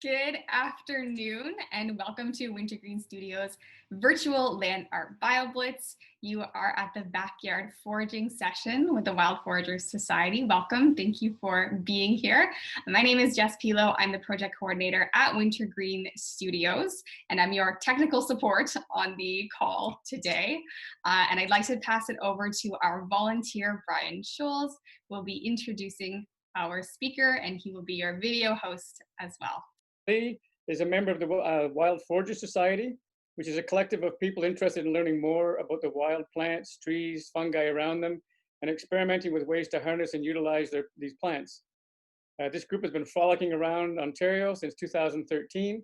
Good afternoon and welcome to Wintergreen Studios virtual land art BioBlitz. You are at the backyard foraging session with the Wild Foragers Society. Welcome. Thank you for being here. My name is Jess Pilo. I'm the project coordinator at Wintergreen Studios, and I'm your technical support on the call today. And I'd like to pass it over to our volunteer, Brian Scholes, who will be introducing our speaker, and he will be your video host as well. Lee is a member of the Wild Foragers Society, which is a collective of people interested in learning more about the wild plants, trees, fungi around them, and experimenting with ways to harness and utilize these plants. This group has been frolicking around Ontario since 2013,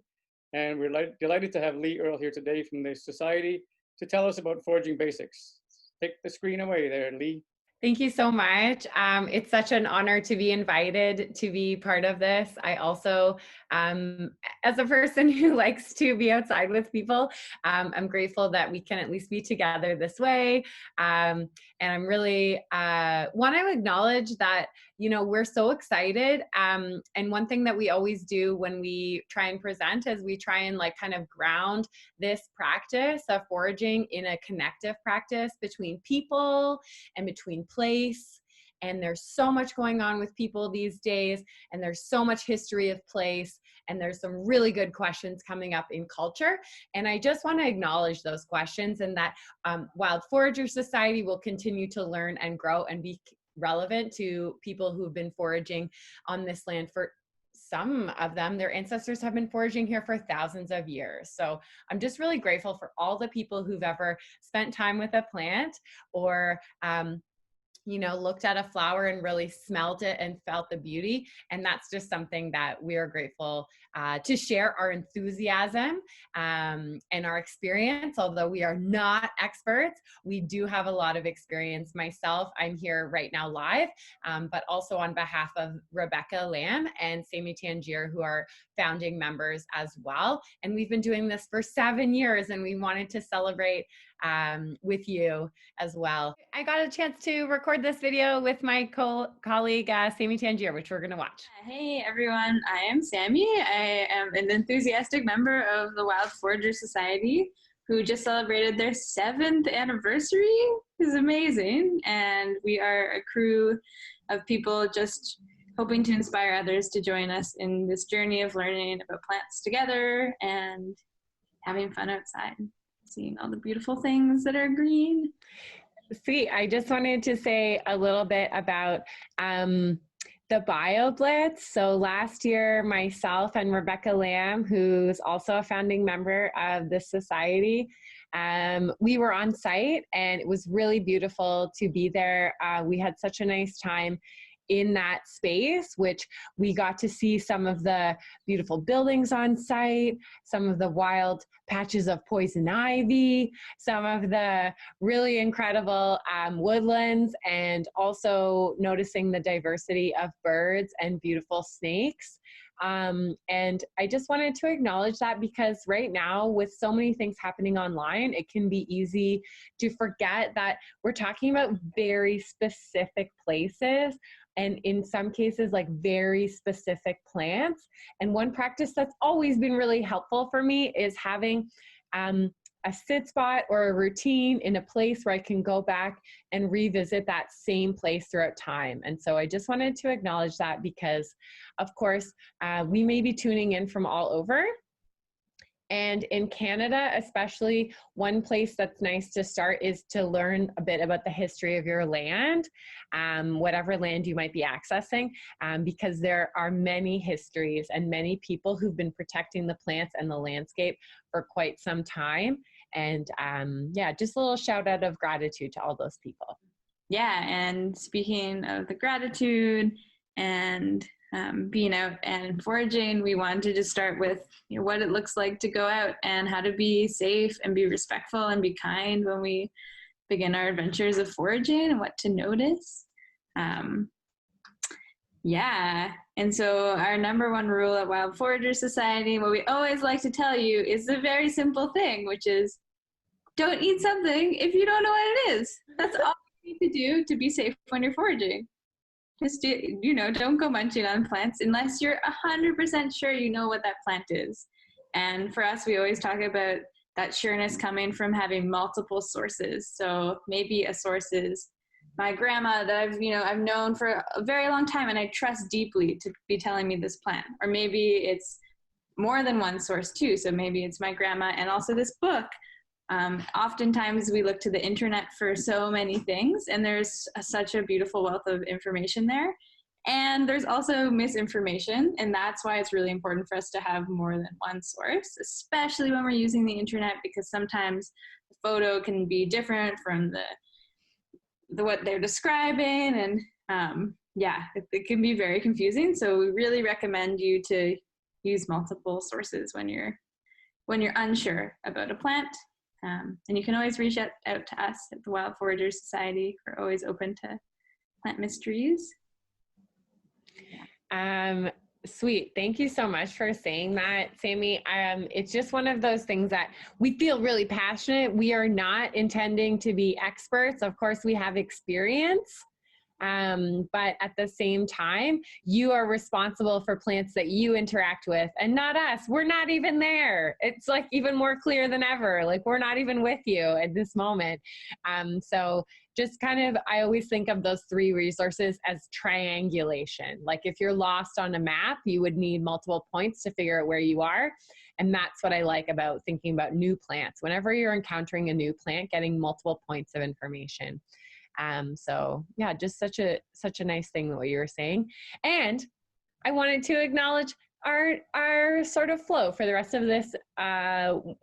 and we're delighted to have Earl here today from the Society to tell us about foraging basics. Take the screen away there, Lee. Thank you so much. It's such an honor to be invited to be part of this. I also, as a person who likes to be outside with people, I'm grateful that we can at least be together this way. And I'm really want to acknowledge that, you know, we're so excited. And one thing that we always do when we try and present is we try and like kind of ground this practice of foraging in a connective practice between people and between place. And there's so much going on with people these days, and there's so much history of place, and there's some really good questions coming up in culture. And I just want to acknowledge those questions, and that Wild Forager Society will continue to learn and grow and be relevant to people who've been foraging on this land for some of them. Their ancestors have been foraging here for thousands of years. So I'm just really grateful for all the people who've ever spent time with a plant or you know, looked at a flower and really smelled it and felt the beauty. And that's just something that we are grateful to share our enthusiasm and our experience. Although we are not experts, we do have a lot of experience. Myself, I'm here right now live, but also on behalf of Rebecca Lamb and Sammy Tangir, who are founding members as well. And we've been doing this for 7 years, and we wanted to celebrate with you as well. I got a chance to record this video with my colleague, Sammy Tangir, which we're gonna watch. Hey everyone, I am Sammy. I am an enthusiastic member of the Wild Forager Society, who just celebrated their 7th anniversary. It's amazing. And we are a crew of people just hoping to inspire others to join us in this journey of learning about plants together and having fun outside, seeing all the beautiful things that are green. Sweet. I just wanted to say a little bit about the BioBlitz. So last year, myself and Rebecca Lamb, who's also a founding member of the society, we were on site, and it was really beautiful to be there. We had such a nice time in that space, which we got to see some of the beautiful buildings on site, some of the wild patches of poison ivy, some of the really incredible woodlands, and also noticing the diversity of birds and beautiful snakes. And I just wanted to acknowledge that, because right now with so many things happening online, it can be easy to forget that we're talking about very specific places, and in some cases, like very specific plants. And one practice that's always been really helpful for me is having a sit spot or a routine in a place where I can go back and revisit that same place throughout time. And so I just wanted to acknowledge that, because of course, we may be tuning in from all over. And in Canada, especially, one place that's nice to start is to learn a bit about the history of your land, whatever land you might be accessing, because there are many histories and many people who've been protecting the plants and the landscape for quite some time. And yeah, just a little shout out of gratitude to all those people. Yeah, and speaking of the gratitude and being out and foraging, we wanted to just start with, you know, what it looks like to go out and how to be safe and be respectful and be kind when we begin our adventures of foraging, and what to notice. Yeah, and so our number one rule at Wild Forager Society, what we always like to tell you, is a very simple thing, which is don't eat something if you don't know what it is. That's all you need to do to be safe when you're foraging. just don't go munching on plants unless you're 100% sure you know what that plant is. And for us, we always talk about that sureness coming from having multiple sources. So maybe a source is my grandma that I've known for a very long time and I trust deeply to be telling me this plant. Or maybe it's more than one source too. So maybe it's my grandma and also this book. Oftentimes we look to the internet for so many things, and there's such a beautiful wealth of information there. And there's also misinformation, and that's why it's really important for us to have more than one source, especially when we're using the internet, because sometimes the photo can be different from the what they're describing, and it can be very confusing. So we really recommend you to use multiple sources when you're unsure about a plant. And you can always reach out to us at the Wild Foragers Society. We're always open to plant mysteries. Sweet. Thank you so much for saying that, Sammy. It's just one of those things that we feel really passionate. We are not intending to be experts. Of course, we have experience. But at the same time, you are responsible for plants that you interact with and not us. We're not even there. It's like even more clear than ever. Like we're not even with you at this moment. So just kind of, I always think of those three resources as triangulation. Like if you're lost on a map, you would need multiple points to figure out where you are. And that's what I like about thinking about new plants. Whenever you're encountering a new plant, getting multiple points of information. So yeah, just such a nice thing what you were saying. And I wanted to acknowledge our sort of flow for the rest of this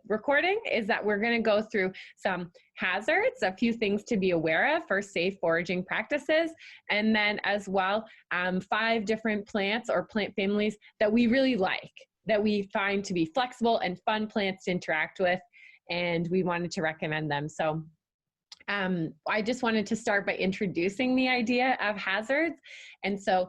recording is that we're going to go through some hazards, a few things to be aware of for safe foraging practices, and then as well 5 different plants or plant families that we really like, that we find to be flexible and fun plants to interact with, and we wanted to recommend them. So I just wanted to start by introducing the idea of hazards. And so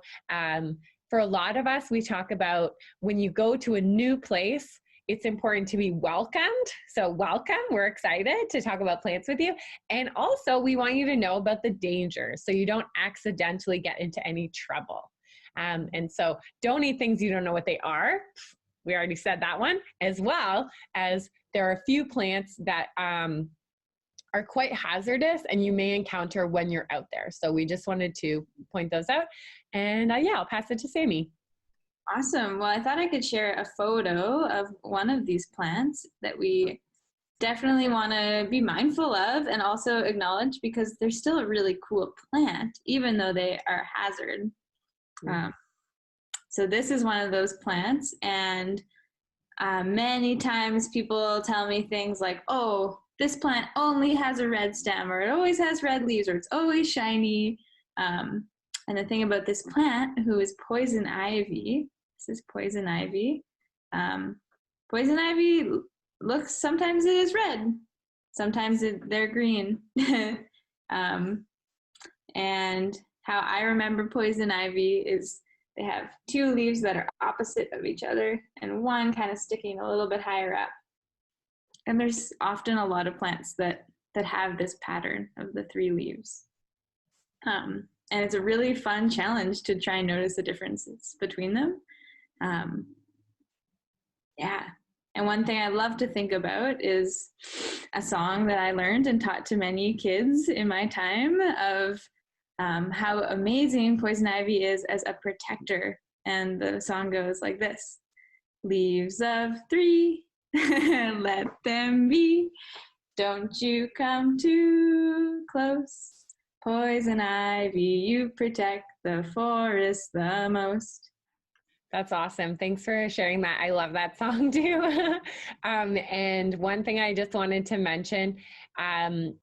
for a lot of us, we talk about when you go to a new place, it's important to be welcomed. So welcome, we're excited to talk about plants with you. And also we want you to know about the dangers so you don't accidentally get into any trouble. And so don't eat things you don't know what they are. We already said that one, as well as there are a few plants that are quite hazardous and you may encounter when you're out there. So we just wanted to point those out. And yeah, I'll pass it to Sammy. Awesome. Well, I thought I could share a photo of one of these plants that we definitely want to be mindful of and also acknowledge because they're still a really cool plant, even though they are a hazard. So this is one of those plants, and many times people tell me things like, oh, this plant only has a red stem, or it always has red leaves, or it's always shiny. And the thing about this plant, who is poison ivy, this is poison ivy. Poison ivy looks, sometimes it is red, sometimes they're green. And how I remember poison ivy is they have 2 leaves that are opposite of each other and one kind of sticking a little bit higher up. And there's often a lot of plants that have this pattern of the 3 leaves. And it's a really fun challenge to try and notice the differences between them. Yeah. And one thing I love to think about is a song that I learned and taught to many kids in my time of how amazing poison ivy is as a protector. And the song goes like this: leaves of 3, let them be. Don't you come too close. Poison ivy, you protect the forest the most. That's awesome. Thanks for sharing that. I love that song too. And one thing I just wanted to mention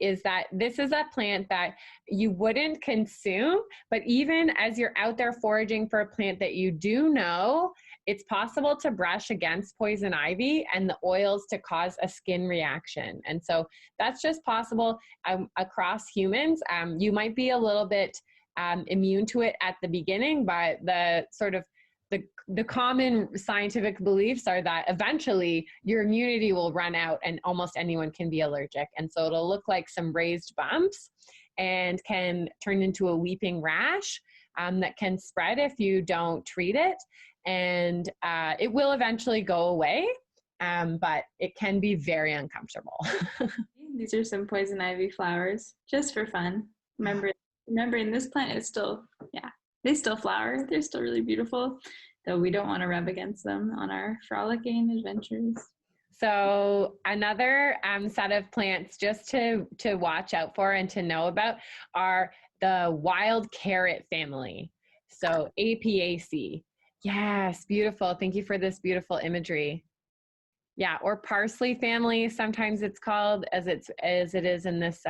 is that this is a plant that you wouldn't consume, but even as you're out there foraging for a plant that you do know, it's possible to brush against poison ivy and the oils to cause a skin reaction. And so that's just possible across humans. You might be a little bit immune to it at the beginning, but the sort of the common scientific beliefs are that eventually your immunity will run out and almost anyone can be allergic. And so it'll look like some raised bumps and can turn into a weeping rash. that can spread if you don't treat it. And it will eventually go away, but it can be very uncomfortable. These are some poison ivy flowers, just for fun. Remembering this plant is still, they still flower. They're still really beautiful, though we don't want to rub against them on our frolicking adventures. So another set of plants just to watch out for and to know about are the wild carrot family. So APAC. Yes, beautiful. Thank you for this beautiful imagery. Yeah, or parsley family, sometimes it's called, as it is in this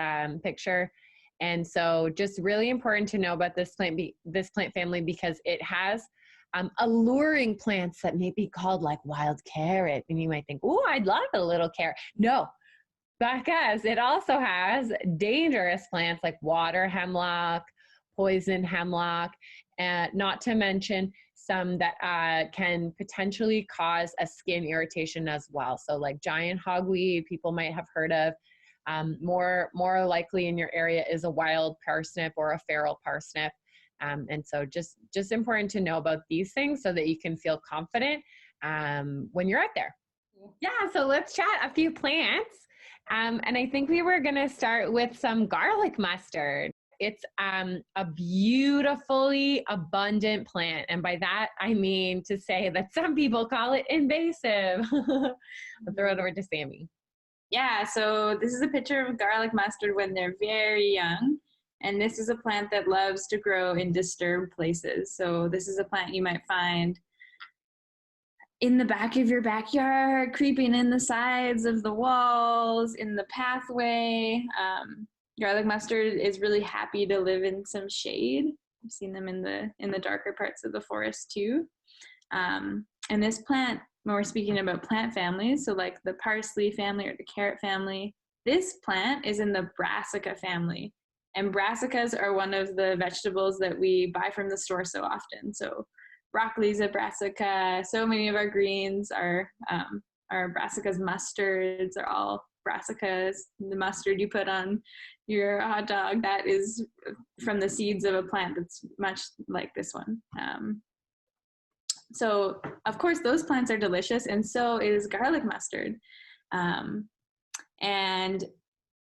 picture. And so just really important to know about this plant family, because it has alluring plants that may be called like wild carrot. And you might think, oh, I'd love a little carrot. No, because it also has dangerous plants like water hemlock, poison hemlock, and not to mention some that can potentially cause a skin irritation as well. So like giant hogweed, people might have heard of. More likely in your area is a wild parsnip or a feral parsnip. And so just important to know about these things so that you can feel confident when you're out there. Yeah, so let's chat a few plants. And I think we were gonna start with some garlic mustard. It's a beautifully abundant plant. And by that, I mean to say that some people call it invasive. I'll throw it over to Sammy. Yeah, so this is a picture of garlic mustard when they're very young. And this is a plant that loves to grow in disturbed places. So this is a plant you might find in the back of your backyard, creeping in the sides of the walls, in the pathway. Garlic mustard is really happy to live in some shade. I've seen them in the darker parts of the forest too. And this plant, when we're speaking about plant families, so like the parsley family or the carrot family, this plant is in the brassica family. And brassicas are one of the vegetables that we buy from the store so often. So broccoli's a brassica. So many of our greens are brassicas. Mustards are all brassicas. The mustard you put on your hot dog, that is from the seeds of a plant that's much like this one. So of course those plants are delicious, and so is garlic mustard. And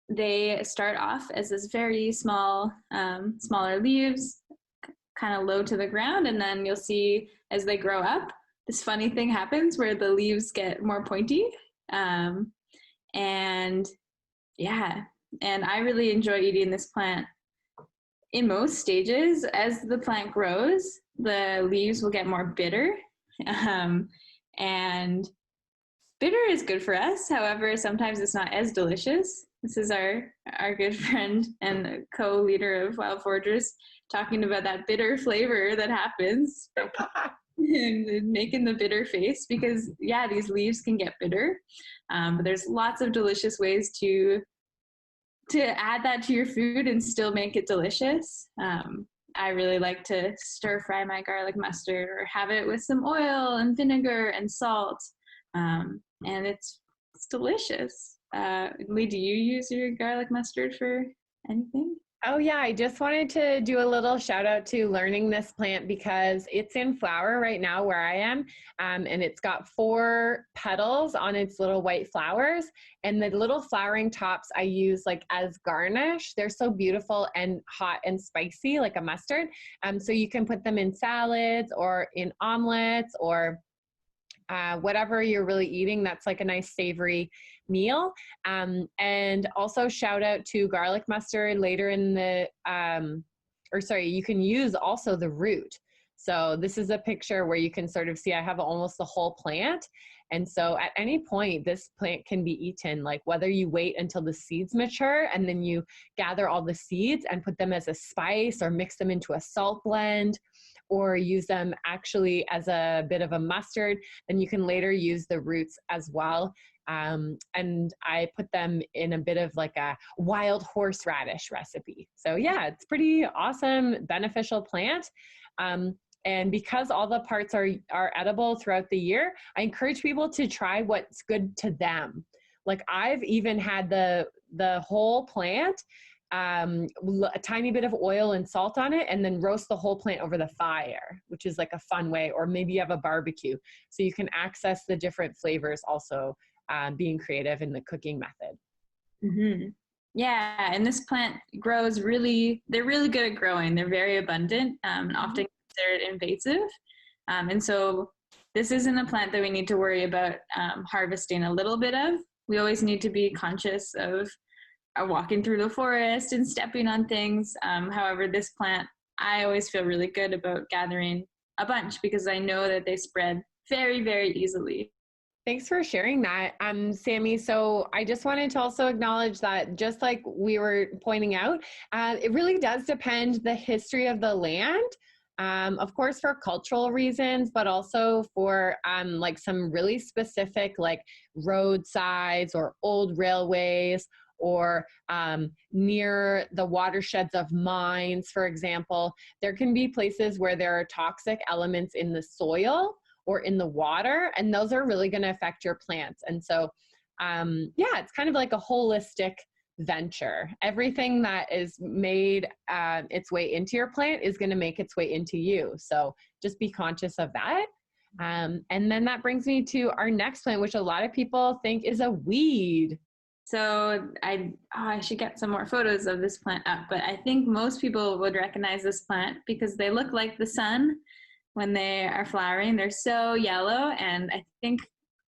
they start off as this very small, smaller leaves, kind of low to the ground, and then you'll see as they grow up, this funny thing happens where the leaves get more pointy. And I really enjoy eating this plant. In most stages, as the plant grows, the leaves will get more bitter. And bitter is good for us. However, sometimes it's not as delicious. This is our good friend and co-leader of Wild Foragers talking about that bitter flavor that happens and making the bitter face, because these leaves can get bitter. But there's lots of delicious ways to add that to your food and still make it delicious. I really like to stir fry my garlic mustard or have it with some oil and vinegar and salt. And it's delicious. Lee, do you use your garlic mustard for anything? Oh yeah, I just wanted to do a little shout out to learning this plant because it's in flower right now where I am. And it's got 4 petals on its little white flowers, and the little flowering tops I use like as garnish. They're so beautiful and hot and spicy like a mustard. So you can put them in salads or in omelets or whatever you're really eating that's like a nice savory meal. And also shout out to garlic mustard later in the, you can use also the root. So this is a picture where you can sort of see I have almost the whole plant. And so at any point, this plant can be eaten, like whether you wait until the seeds mature and then you gather all the seeds and put them as a spice or mix them into a salt blend, or use them actually as a bit of a mustard, then you can later use the roots as well. And I put them in a bit of like a wild horseradish recipe. So yeah, it's pretty awesome, beneficial plant. And because all the parts are edible throughout the year, I encourage people to try what's good to them. Like I've even had the whole plant a tiny bit of oil and salt on it, and then roast the whole plant over the fire, which is like a fun way. Or maybe you have a barbecue, so you can access the different flavors also, being creative in the cooking method. Mm-hmm. Yeah, and this plant grows really, they're really good at growing. They're very abundant, and often considered invasive. And so this isn't a plant that we need to worry about harvesting a little bit of. We always need to be conscious of walking through the forest and stepping on things. However, this plant, I always feel really good about gathering a bunch because I know that they spread very, very easily. Thanks for sharing that, Sammy. So I just wanted to also acknowledge that, just like we were pointing out, it really does depend the history of the land. Of course, for cultural reasons, but also for like some really specific, like roadsides or old railways, or near the watersheds of mines, for example. There can be places where there are toxic elements in the soil or in the water, and those are really going to affect your plants. And so, yeah, it's kind of like a holistic venture. Everything that is made its way into your plant is going to make its way into you. So just be conscious of that. And then that brings me to our next plant, which a lot of people think is a weed. So I should get some more photos of this plant up, but I think most people would recognize this plant because they look like the sun when they are flowering. They're so yellow, and I think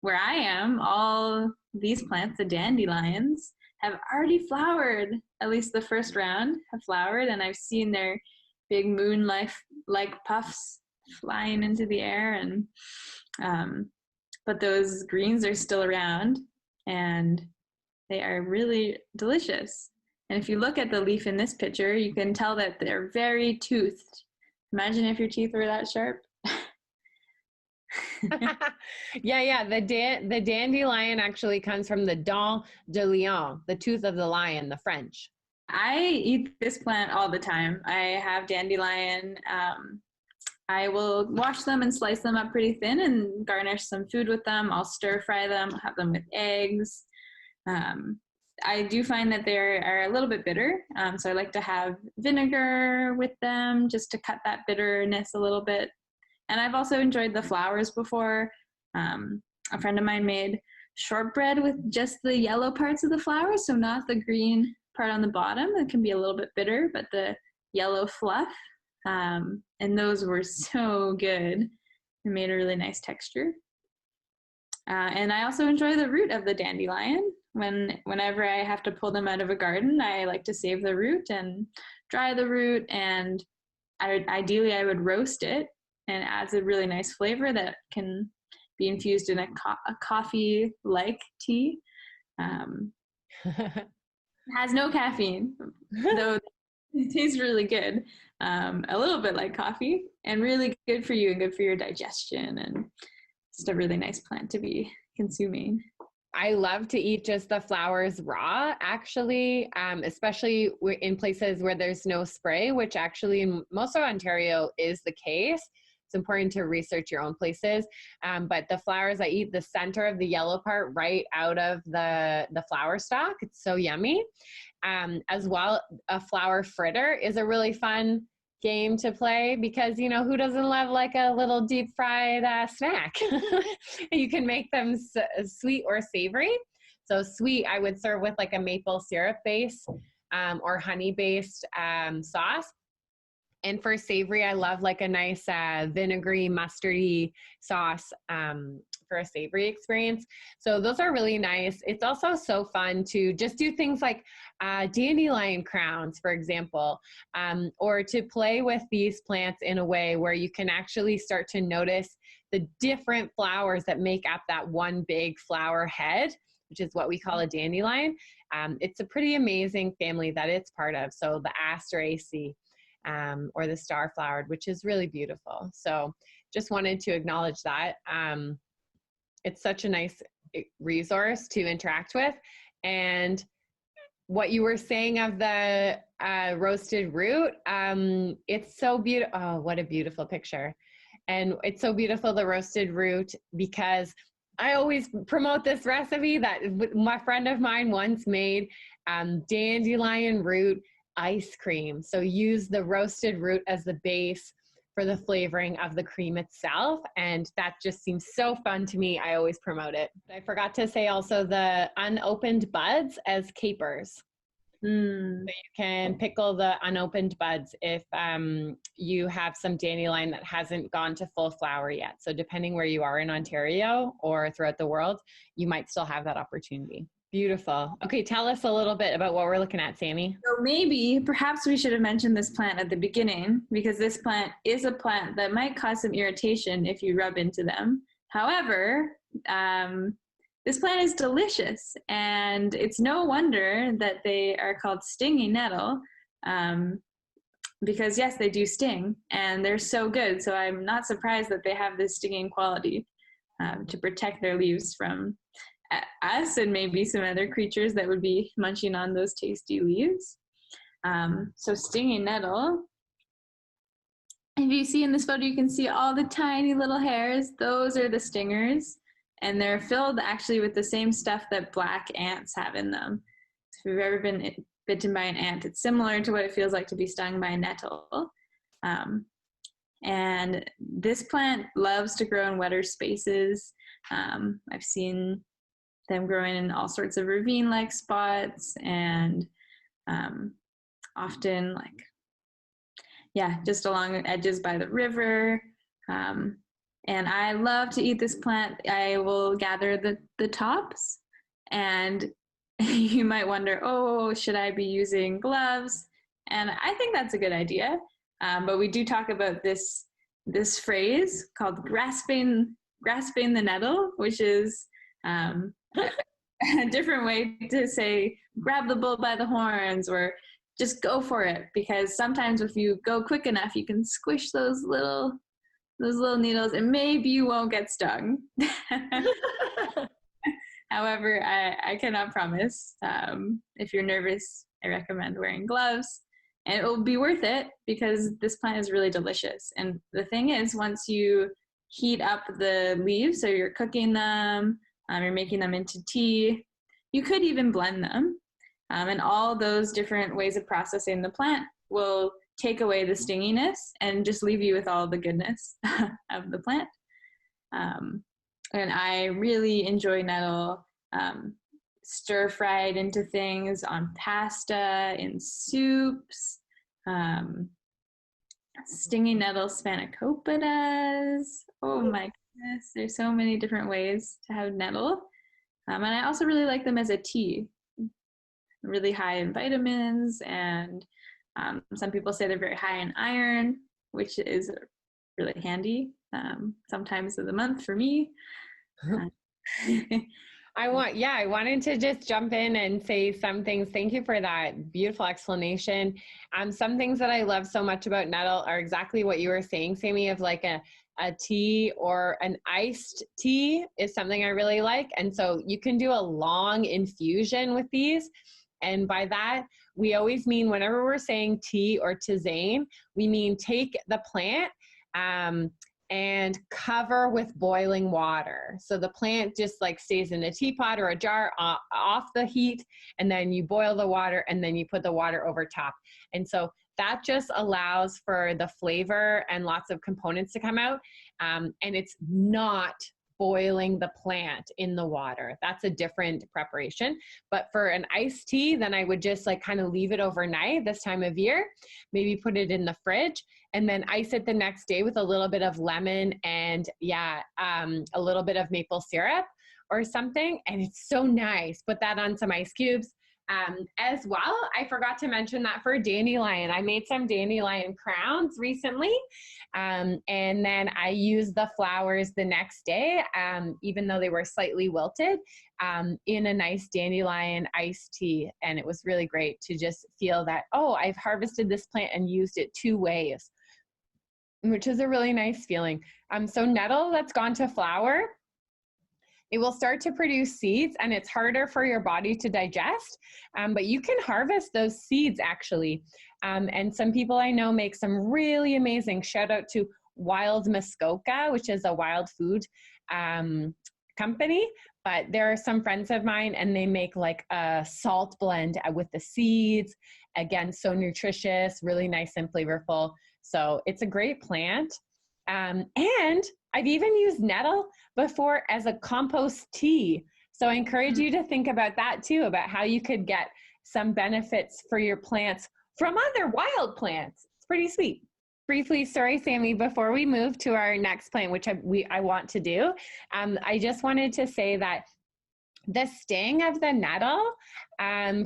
where I am, all these plants, the dandelions, have already flowered. At least the first round have flowered, and I've seen their big moon-like puffs flying into the air. And but those greens are still around, and they are really delicious. And if you look at the leaf in this picture, you can tell that they're very toothed. Imagine if your teeth were that sharp. Yeah. The dandelion actually comes from the dent de lion, the tooth of the lion, the French. I eat this plant all the time. I have dandelion. I will wash them and slice them up pretty thin and garnish some food with them. I'll stir fry them, have them with eggs. I do find that they are a little bit bitter, so I like to have vinegar with them just to cut that bitterness a little bit. And I've also enjoyed the flowers before. A friend of mine made shortbread with just the yellow parts of the flowers, so not the green part on the bottom. It can be a little bit bitter, but the yellow fluff. And those were so good. It made a really nice texture. And I also enjoy the root of the dandelion. Whenever I have to pull them out of a garden, I like to save the root and dry the root, and ideally I would roast it, and it adds a really nice flavor that can be infused in a coffee-like tea. It has no caffeine, though it tastes really good. A little bit like coffee, and really good for you and good for your digestion, and just a really nice plant to be consuming. I love to eat just the flowers raw, actually, especially in places where there's no spray, which actually in most of Ontario is the case. It's important to research your own places. But the flowers, I eat the center of the yellow part right out of the flower stalk. It's so yummy. As well, a flower fritter is a really fun game to play because, you know, who doesn't love like a little deep fried snack? You can make them sweet or savory. So sweet, I would serve with like a maple syrup base or honey based sauce. And for savory, I love like a nice vinegary, mustardy sauce for a savory experience. So those are really nice. It's also so fun to just do things like dandelion crowns, for example, or to play with these plants in a way where you can actually start to notice the different flowers that make up that one big flower head, which is what we call a dandelion. It's a pretty amazing family that it's part of. So the Asteraceae, or the star flowered, which is really beautiful. So just wanted to acknowledge that. It's such a nice resource to interact with. And what you were saying of the roasted root, it's so beautiful. Oh, what a beautiful picture. And it's so beautiful, the roasted root, because I always promote this recipe that my friend of mine once made, dandelion root ice cream. So use the roasted root as the base for the flavoring of the cream itself. And that just seems so fun to me. I always promote it. I forgot to say also the unopened buds as capers. So you can pickle the unopened buds if you have some dandelion that hasn't gone to full flower yet. So depending where you are in Ontario or throughout the world, you might still have that opportunity. Beautiful. Okay, tell us a little bit about what we're looking at, Sammy. So perhaps we should have mentioned this plant at the beginning, because this plant is a plant that might cause some irritation if you rub into them. However, this plant is delicious, and it's no wonder that they are called stinging nettle, because yes, they do sting, and they're so good. So I'm not surprised that they have this stinging quality to protect their leaves from us and maybe some other creatures that would be munching on those tasty leaves. So stinging nettle. If you see in this photo, you can see all the tiny little hairs. Those are the stingers. And they're filled actually with the same stuff that black ants have in them. So if you've ever been bitten by an ant, it's similar to what it feels like to be stung by a nettle. And this plant loves to grow in wetter spaces. I've seen them growing in all sorts of ravine-like spots, and often just along the edges by the river. And I love to eat this plant. I will gather the tops, and you might wonder, oh, should I be using gloves? And I think that's a good idea. But we do talk about this phrase called grasping the nettle, which is a different way to say grab the bull by the horns, or just go for it. Because sometimes if you go quick enough, you can squish those little needles, and maybe you won't get stung. However, I cannot promise. If you're nervous, I recommend wearing gloves, and it will be worth it because this plant is really delicious. And the thing is, once you heat up the leaves, so you're cooking them, you're making them into tea, you could even blend them. And all those different ways of processing the plant will take away the stinginess and just leave you with all the goodness of the plant. And I really enjoy nettle stir fried into things, on pasta, in soups. Stinging nettle spanakopita's. Oh my goodness, there's so many different ways to have nettle. And I also really like them as a tea. Really high in vitamins, and some people say they're very high in iron, which is really handy sometimes of the month for me. I wanted to just jump in and say some things. Thank you for that beautiful explanation. Some things that I love so much about nettle are exactly what you were saying, Sammy, of like a tea or an iced tea is something I really like. And so you can do a long infusion with these. And by that, we always mean, whenever we're saying tea or tisane, we mean take the plant and cover with boiling water. So the plant just like stays in a teapot or a jar off the heat, and then you boil the water, and then you put the water over top. And so that just allows for the flavor and lots of components to come out. And it's not boiling the plant in the water. That's a different preparation. But for an iced tea, then I would just like kind of leave it overnight this time of year, maybe put it in the fridge, and then ice it the next day with a little bit of lemon and a little bit of maple syrup or something. And it's so nice. Put that on some ice cubes. As well, I forgot to mention that for dandelion, I made some dandelion crowns recently, and then I used the flowers the next day, even though they were slightly wilted, in a nice dandelion iced tea. And it was really great to just feel that, oh, I've harvested this plant and used it 2 ways, which is a really nice feeling. So nettle that's gone to flower, it will start to produce seeds, and it's harder for your body to digest, but you can harvest those seeds actually. And some people I know make some really amazing, shout out to wild muskoka, which is a wild food company, but there are some friends of mine and they make like a salt blend with the seeds. Again, so nutritious, really nice and flavorful. So it's a great plant. And I've even used nettle before as a compost tea. So I encourage you to think about that too, about how you could get some benefits for your plants from other wild plants. It's pretty sweet. Briefly, sorry, Sammy, before we move to our next plant, which I want to do, I just wanted to say that the sting of the nettle,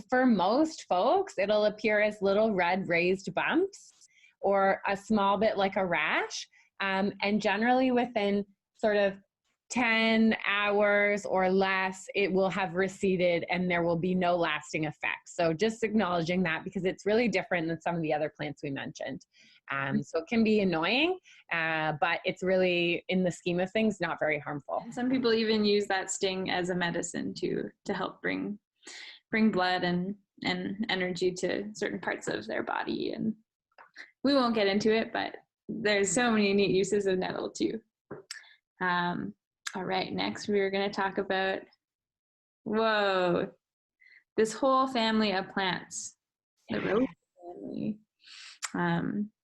for most folks, it'll appear as little red raised bumps or a small bit like a rash. And generally within sort of 10 hours or less, it will have receded and there will be no lasting effects. So just acknowledging that, because it's really different than some of the other plants we mentioned. So it can be annoying, but it's really, in the scheme of things, not very harmful. Some people even use that sting as a medicine to help bring blood and energy to certain parts of their body. And we won't get into it, but there's so many neat uses of nettle too. All right, next we're going to talk about, this whole family of plants, the rose family.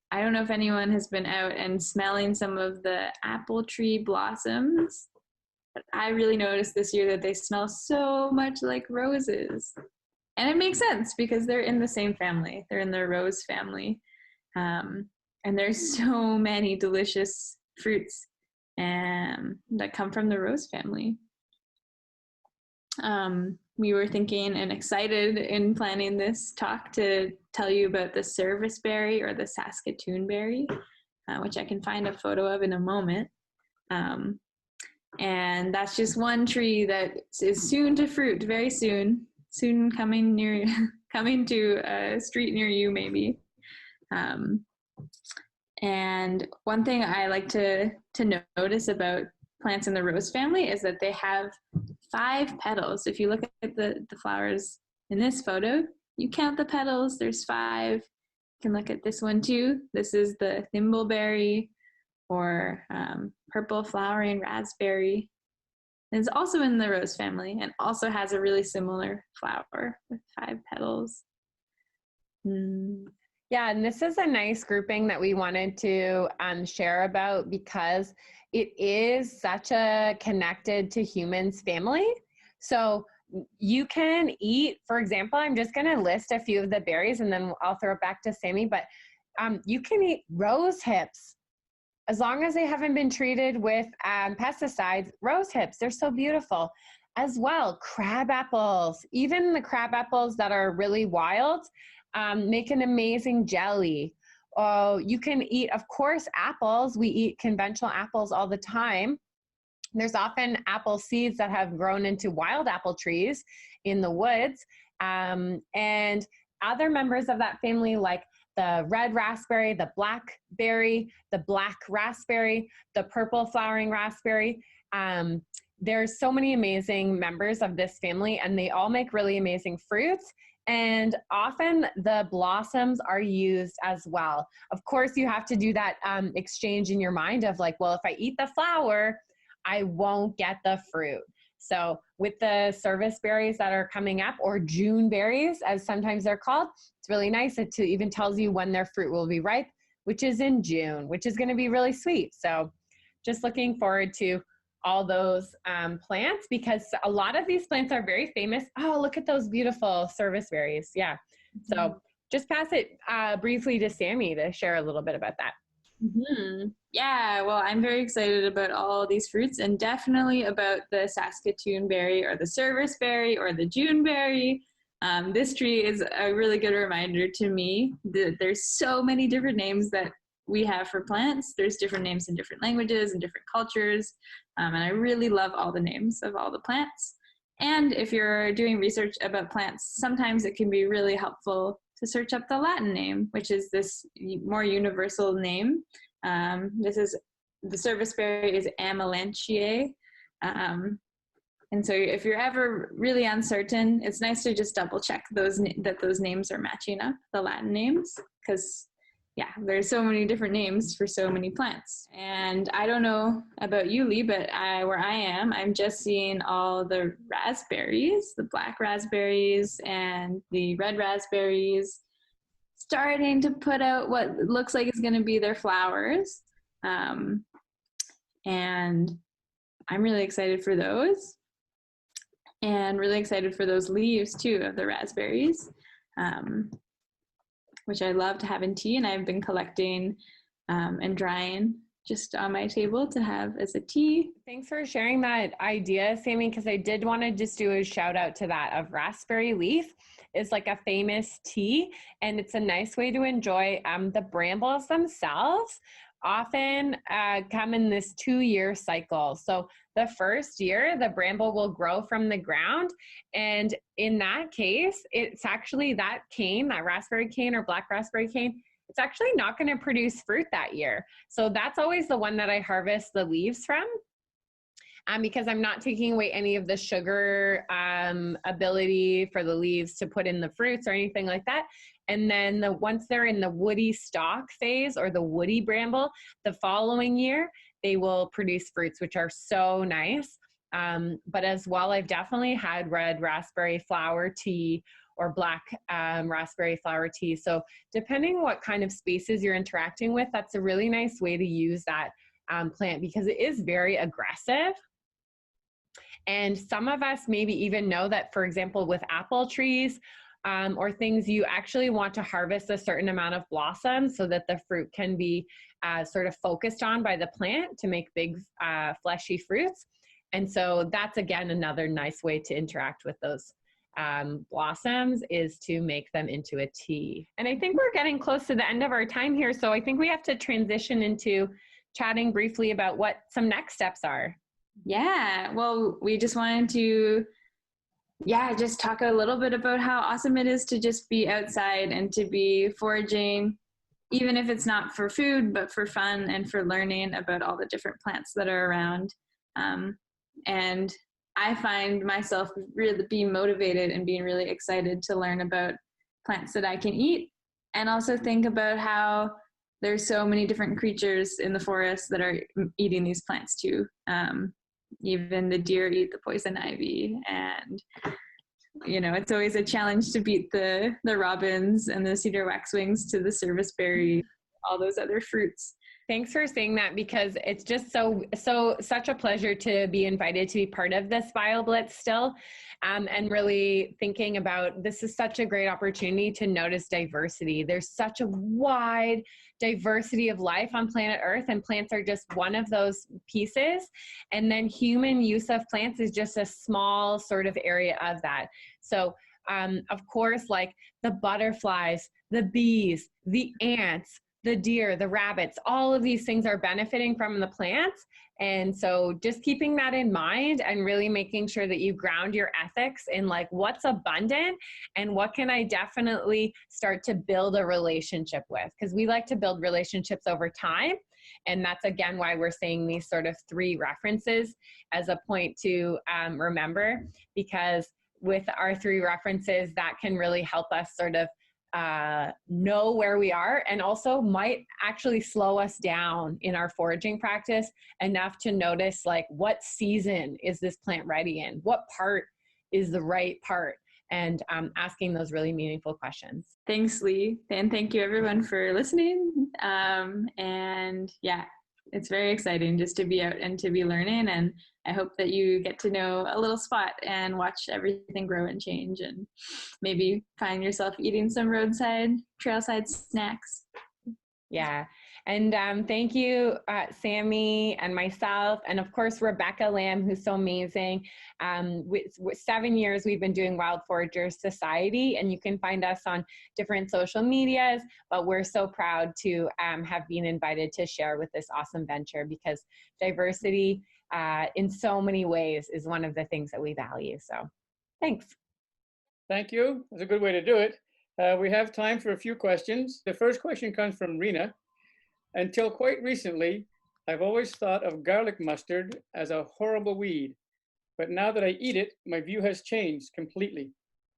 I don't know if anyone has been out and smelling some of the apple tree blossoms, but I really noticed this year that they smell so much like roses. And it makes sense because they're in the same family. They're in the rose family. And there's so many delicious fruits that come from the rose family. We were thinking and excited in planning this talk to tell you about the serviceberry or the Saskatoon berry, which I can find a photo of in a moment. And that's just one tree that is soon to fruit, very soon coming to a street near you maybe. And one thing I like to notice about plants in the rose family is that they have 5 petals. If you look at the flowers in this photo, you count the petals, there's 5. You can look at this one too. This is the thimbleberry or purple flowering raspberry. And it's also in the rose family and also has a really similar flower with 5 petals. Yeah, and this is a nice grouping that we wanted to share about because it is such a connected to humans family. So you can eat, for example, I'm just going to list a few of the berries and then I'll throw it back to Sammy, but you can eat rose hips as long as they haven't been treated with pesticides. Rose hips, they're so beautiful. As well, crab apples, even the crab apples that are really wild, make an amazing jelly. You can eat, of course, apples. We eat conventional apples all the time. There's often apple seeds that have grown into wild apple trees in the woods. And other members of that family, like the red raspberry, the blackberry, the black raspberry, the purple flowering raspberry. There's so many amazing members of this family, and they all make really amazing fruits. And often the blossoms are used as well. Of course, you have to do that exchange in your mind of like, well, if I eat the flower, I won't get the fruit. So with the service berries that are coming up, or June berries, as sometimes they're called, it's really nice. It even tells you when their fruit will be ripe, which is in June, which is going to be really sweet. So just looking forward to all those plants, because a lot of these plants are very famous. Oh, look at those beautiful service berries. Yeah. So just pass it briefly to Sammy to share a little bit about that. Yeah, well, I'm very excited about all these fruits, and definitely about the Saskatoon berry or the service berry or the June berry. This tree is a really good reminder to me that there's so many different names that we have for plants. There's different names in different languages and different cultures. And I really love all the names of all the plants. And if you're doing research about plants, sometimes it can be really helpful to search up the Latin name, which is this more universal name. The service berry is Amelanchier. And so if you're ever really uncertain, it's nice to just double check that those names are matching up, the Latin names, because yeah, there's so many different names for so many plants. And I don't know about you, Lee, but where I am, I'm just seeing all the raspberries, the black raspberries and the red raspberries starting to put out what looks like is going to be their flowers. And I'm really excited for those, and really excited for those leaves too of the raspberries, which I love to have in tea, and I've been collecting and drying just on my table to have as a tea. Thanks for sharing that idea, Sammy, because I did want to just do a shout out to that of raspberry leaf. Is like a famous tea, and it's a nice way to enjoy the brambles themselves. Often come in this 2-year cycle. So the first year, the bramble will grow from the ground. And in that case, it's actually that cane, that raspberry cane or black raspberry cane, it's actually not going to produce fruit that year. So that's always the one that I harvest the leaves from. Because I'm not taking away any of the sugar ability for the leaves to put in the fruits or anything like that. And then once they're in the woody stalk phase or the woody bramble, the following year, they will produce fruits, which are so nice. But as well, I've definitely had red raspberry flower tea or black raspberry flower tea. So depending what kind of spaces you're interacting with, that's a really nice way to use that plant, because it is very aggressive. And some of us maybe even know that, for example, with apple trees or things, you actually want to harvest a certain amount of blossom so that the fruit can be sort of focused on by the plant to make big fleshy fruits. And so that's, again, another nice way to interact with those blossoms, is to make them into a tea. And I think we're getting close to the end of our time here. So I think we have to transition into chatting briefly about what some next steps are. Yeah, well, we just wanted to, just talk a little bit about how awesome it is to just be outside and to be foraging, even if it's not for food, but for fun and for learning about all the different plants that are around. And I find myself really being motivated and being really excited to learn about plants that I can eat, and also think about how there's so many different creatures in the forest that are eating these plants too. Even the deer eat the poison ivy, and it's always a challenge to beat the robins and the cedar waxwings to the serviceberry, all those other fruits. Thanks for saying that, because it's just such a pleasure to be invited to be part of this BioBlitz still, and really thinking about, this is such a great opportunity to notice diversity. There's such a wide diversity of life on planet Earth, and plants are just one of those pieces. And then human use of plants is just a small sort of area of that. So of course, like the butterflies, the bees, the ants, the deer, the rabbits, all of these things are benefiting from the plants. And so just keeping that in mind and really making sure that you ground your ethics in like what's abundant and what can I definitely start to build a relationship with, because we like to build relationships over time. And that's, again, why we're saying these sort of 3 references as a point to remember, because with our 3 references, that can really help us sort of know where we are, and also might actually slow us down in our foraging practice enough to notice like what season is this plant ready in, what part is the right part, and asking those really meaningful questions. Thanks, Lee, and thank you everyone for listening. And yeah, it's very exciting just to be out and to be learning, and I hope that you get to know a little spot and watch everything grow and change, and maybe find yourself eating some roadside, trailside snacks. Yeah. And thank you, Sammy and myself, and of course, Rebecca Lamb, who's so amazing. With 7 years, we've been doing Wild Foragers Society, and you can find us on different social medias, but we're so proud to have been invited to share with this awesome venture, because diversity in so many ways is one of the things that we value. So thanks. Thank you. That's a good way to do it. We have time for a few questions. The first question comes from Rena. Until quite recently, I've always thought of garlic mustard as a horrible weed, but now that I eat it, my view has changed completely.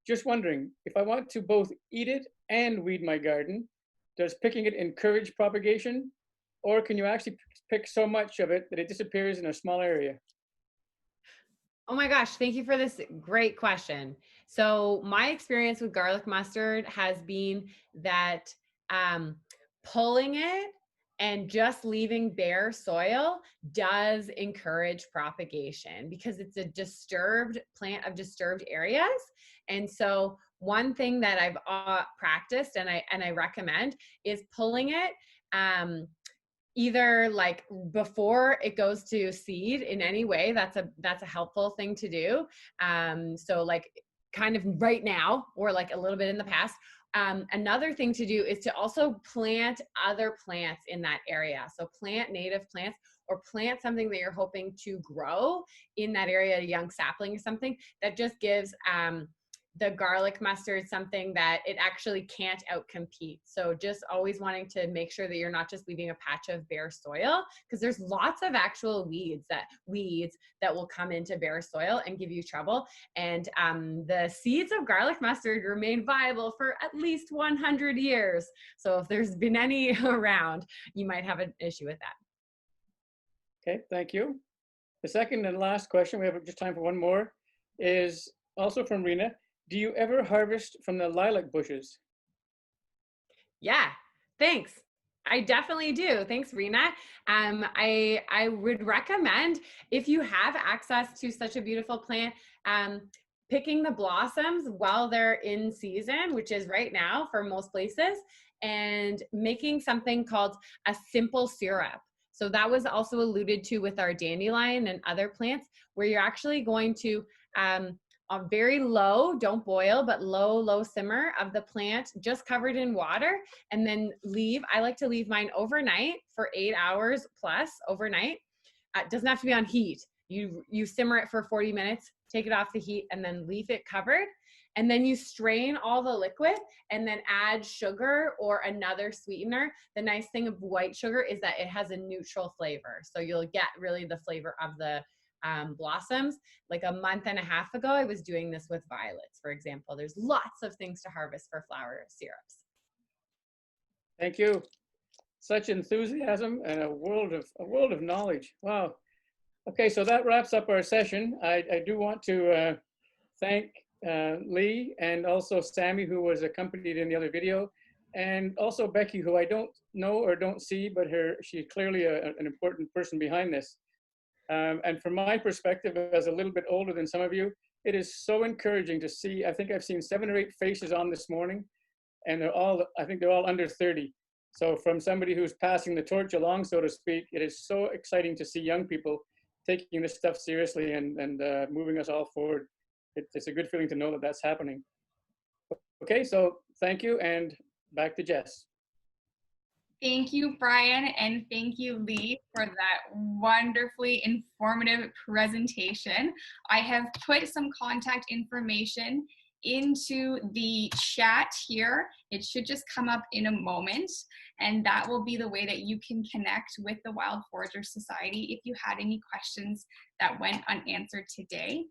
Just wondering, if I want to both eat it and weed my garden, does picking it encourage propagation, or can you actually pick so much of it that it disappears in a small area? Oh my gosh, thank you for this great question. So my experience with garlic mustard has been that pulling it and just leaving bare soil does encourage propagation because it's a disturbed plant of disturbed areas. And so one thing that I've practiced and I recommend is pulling it either like before it goes to seed in any way. That's a helpful thing to do. So like kind of right now or like a little bit in the past. Another thing to do is to also plant other plants in that area. So plant native plants or plant something that you're hoping to grow in that area, a young sapling or something that just gives the garlic mustard something that it actually can't outcompete. So just always wanting to make sure that you're not just leaving a patch of bare soil, because there's lots of actual weeds that will come into bare soil and give you trouble. And the seeds of garlic mustard remain viable for at least 100 years. So if there's been any around, you might have an issue with that. Okay, thank you. The second and last question, we have just time for one more, is also from Rena. Do you ever harvest from the lilac bushes? Yeah, thanks. I definitely do. Thanks, Rena. I would recommend, if you have access to such a beautiful plant, picking the blossoms while they're in season, which is right now for most places, and making something called a simple syrup. So that was also alluded to with our dandelion and other plants, where you're actually going to a very low, don't boil, but low simmer of the plant, just covered in water, and then I like to leave mine overnight for 8 hours plus overnight. It doesn't have to be on heat. You simmer it for 40 minutes, take it off the heat, and then leave it covered. And then you strain all the liquid and then add sugar or another sweetener. The nice thing of white sugar is that it has a neutral flavor. So you'll get really the flavor of the blossoms. Like a month and a half ago, I was doing this with violets, for example. There's lots of things to harvest for flower syrups. Thank you. Such enthusiasm and a world of knowledge. Wow. Okay, so that wraps up our session. I do want to thank Lee and also Sammy, who was accompanied in the other video, and also Becky, who I don't know or don't see, but she's clearly an important person behind this. And from my perspective, as a little bit older than some of you, it is so encouraging to see. I think I've seen 7 or 8 faces on this morning, and I think they're all under 30. So from somebody who's passing the torch along, so to speak, it is so exciting to see young people taking this stuff seriously and moving us all forward. It's a good feeling to know that that's happening. Okay, so thank you, and back to Jess. Thank you, Brian, and thank you, Lee, for that wonderfully informative presentation. I have put some contact information into the chat here. It should just come up in a moment, and that will be the way that you can connect with the Wild Forager Society if you had any questions that went unanswered today.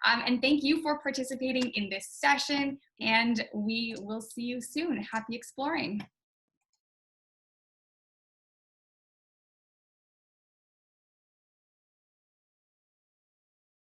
And thank you for participating in this session, and we will see you soon. Happy exploring.